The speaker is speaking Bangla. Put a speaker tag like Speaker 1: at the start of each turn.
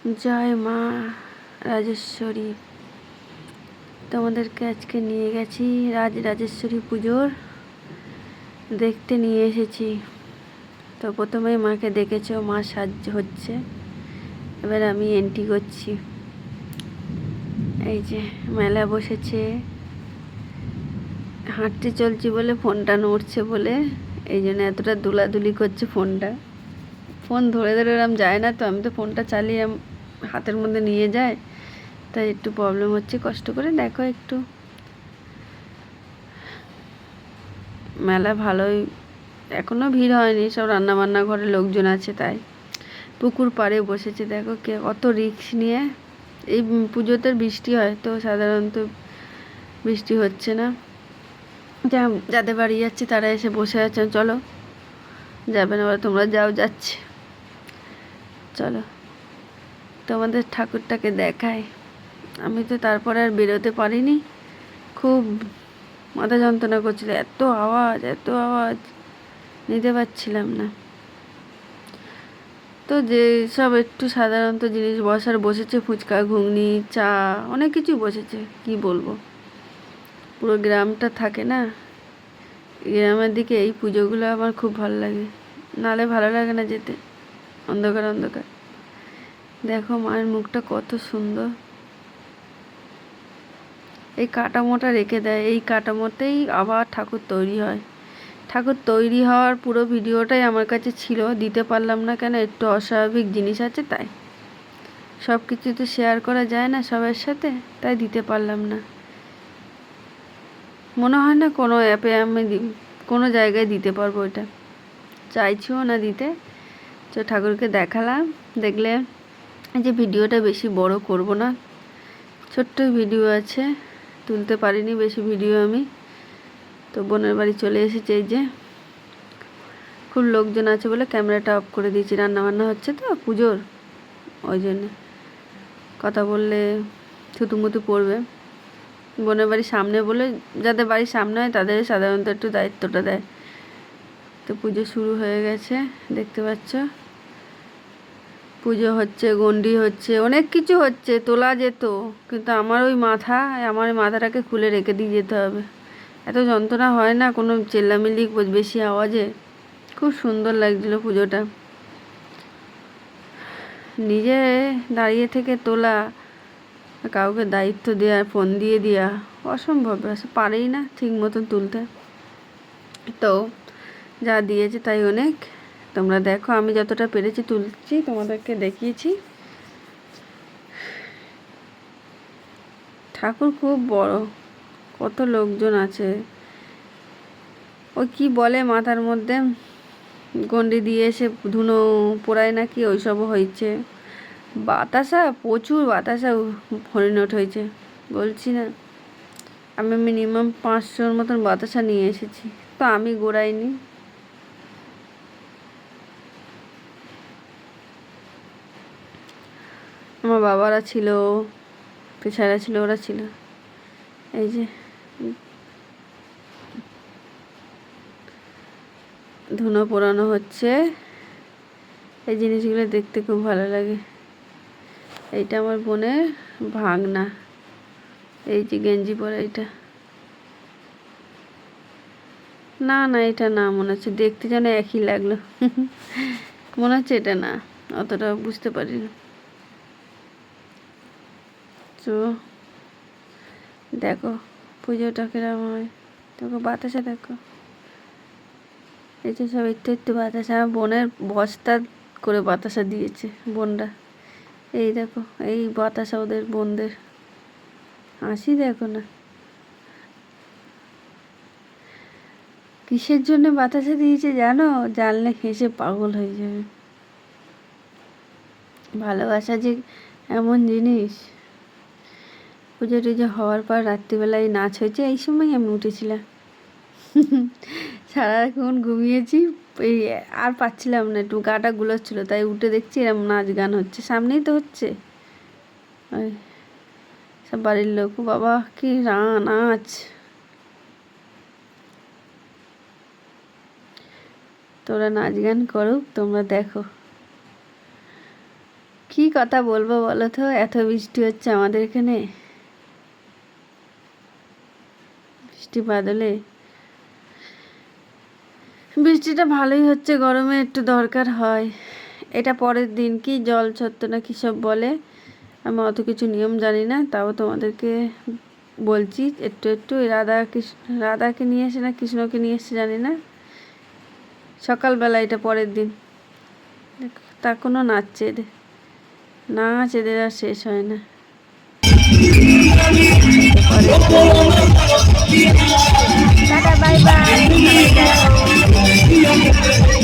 Speaker 1: জয় মা রাজেশ্বরী। তোমাদেরকে আজকে নিয়ে গেছি রাজেশ্বরী পুজোর দেখতে নিয়ে এসেছি। তো প্রথমেই মাকে দেখেছো, মা সাজ হচ্ছে, এবার আমি এন্ট্রি করছি। এই যে মেলা বসেছে, হাঁটতে চলছি বলে ফোনটা নড়ছে বলে এই জন্য এতটা দুলাদুলি করছে ফোনটা। ফোন ধরে ধরে এরম যায় না, তো আমি তো ফোনটা চালিয়ে হাতের মধ্যে নিয়ে যায়, তাই একটু প্রবলেম হচ্ছে। কষ্ট করে দেখো একটু। মেলা ভালোই, এখনো ভিড় হয়নি, সব রান্নাবান্না ঘরে লোকজন আছে, তাই পুকুর পাড়ে বসেছে। দেখো কে কত রিস্ক নিয়ে। এই পুজোতে বৃষ্টি হয়, তো সাধারণত বৃষ্টি হচ্ছে না। যাদের বাড়ি যাচ্ছি তারা এসে বসে আছেন। চলো, যাবে না? তোমরা যাও, যাচ্ছে। চলো তোমাদের ঠাকুরটাকে দেখায়। আমি তো তারপরে আর বেরোতে পারিনি, খুব মাথা যন্ত্রণা করছিল, এত আওয়াজ নিতে পারছিলাম না। তো যে সব একটু সাধারণত জিনিস বসেছে, ফুচকা, ঘুগনি, চা, অনেক কিছু বসেছে, কি বলবো। পুরো গ্রামটা থাকে না, গ্রামের দিকে এই পুজোগুলো আমার খুব ভালো লাগে, নালে ভালো লাগে না যেতে, অন্ধকার অন্ধকার। দেখো মায়ের মুখটা কত সুন্দর। এই কাঠামোটা রেখে দেয়, এই কাঠামোতেই আবার ঠাকুর তৈরি হয়। ঠাকুর তৈরি হওয়ার পুরো ভিডিওটাই আমার কাছে ছিল, দিতে পারলাম না কেন, একটু অস্বাভাবিক জিনিস আছে, তাই সব কিছু তো শেয়ার করা যায় না সবার সাথে, তাই দিতে পারলাম না। মনে হয় না কোনো অ্যাপে আমি কোনো জায়গায় দিতে পারবো, এটা চাইছিও না দিতে। তো ঠাকুরকে দেখালাম, দেখলে যে ভিডিওটা বেশি বড় করব না, ছোট্ট ভিডিও আছে, তুলতে পারিনি বেশি ভিডিও আমি। তো বোনের বাড়ি চলে এসেছে, এই যে খুব লোকজন আছে বলে ক্যামেরাটা অফ করে দিয়েছি, রান্নাবান্না হচ্ছে তো পুজোর, ওই জন্যে কথা বললে থুতুমুতু পড়বে। বোনের বাড়ির সামনে বলে, যাদের বাড়ির সামনে হয় তাদের সাধারণত একটু দায়িত্বটা দেয়। তো পুজো শুরু হয়ে গেছে, দেখতে পাচ্ছ, পুজো হচ্ছে, গন্ডি হচ্ছে, অনেক কিছু হচ্ছে, তোলা যেত, কিন্তু আমার মাথাটাকে খুলে রেখে দিয়ে যেতে হবে। এত যন্ত্রণা হয় না কোনো চেল্লামিল্লি বেশি আওয়াজে। খুব সুন্দর লাগছিল পুজোটা, নিজে দাঁড়িয়ে থেকে তোলা, কাউকে দায়িত্ব দেওয়া, ফোন দিয়ে দেওয়া অসম্ভব, পারেই না ঠিক মতন তুলতে। তো যা দিয়েছে তাই অনেক। তোমরা দেখো, আমি যতটা পেরেছি তুলছি, তোমাদেরকে দেখিয়েছি। ঠাকুর খুব বড়, কত লোকজন আছে। ওই কি বলে মাথার মধ্যে গন্ডি দিয়ে এসে ধুনো পোড়ায় নাকি, ওইসবও হয়েছে। বাতাসা, প্রচুর বাতাসা হরিণট হয়েছে, বলছি না। আমি মিনিমাম 500-র মতন বাতাসা নিয়ে এসেছি, তো আমি গোড়াইনি। আমার বাবারা ছিল, পেছারা ছিল, ওরা ছিল। এই যে ধুনো পোড়ানো হচ্ছে, এই জিনিসগুলো দেখতে খুব ভালো লাগে। এইটা আমার বোনের ভাগনা, এই যে গেঞ্জি পরা, এইটা না না, এটা না, মনে হচ্ছে দেখতে যেন একই লাগলো মনে হচ্ছে এটা না, অতটা বুঝতে পারি না। তো দেখো পুজোটা কিরম হয়, দেখো বাতাসা দেখো, এই যে সব একটু একটু বাতাসা। আমার বোনের বস্তা করে বাতাসা দিয়েছে বোনরা, এই দেখো এই বাতাসা ওদের বোনদের, হাসি দেখো না, কিসের জন্য বাতাসা দিয়েছে জানো? জানলে হেসে পাগল হয়ে যাবে। ভালোবাসা যে এমন জিনিস। পুজো টুজো হওয়ার পর রাত্রিবেলায় নাচ হয়েছে, এই সময় আমি উঠেছিলাম সারাক্ষণ ঘুমিয়েছি, এই আর পাচ্ছিলাম না, একটু গাটা গুলোচ্ছিল, তাই উঠে দেখছি এরম নাচ গান হচ্ছে, সামনেই তো হচ্ছে। ওই সব বাড়ির লোক, বাবা কি নাচ। তোরা নাচ গান করুক, তোমরা দেখো কি কথা বলবো বলো তো, এত বৃষ্টি হচ্ছে আমাদের এখানে, বৃষ্টি বাদলে। বৃষ্টিটা ভালোই হচ্ছে, গরমে একটু দরকার হয়। এটা পরের দিন কি জল ছত্র না কী সব বলে, আমি অত কিছু নিয়ম জানি না, তাও তোমাদেরকে বলছি একটু একটু। রাধাকে নিয়ে এসে না কৃষ্ণকে নিয়ে এসে জানি না, সকালবেলা এটা পরের দিন। তা কোনো নাচছে এদের, নাচ এদের আর শেষ হয় না। টাটা বাই বাই, সবাই দেখো।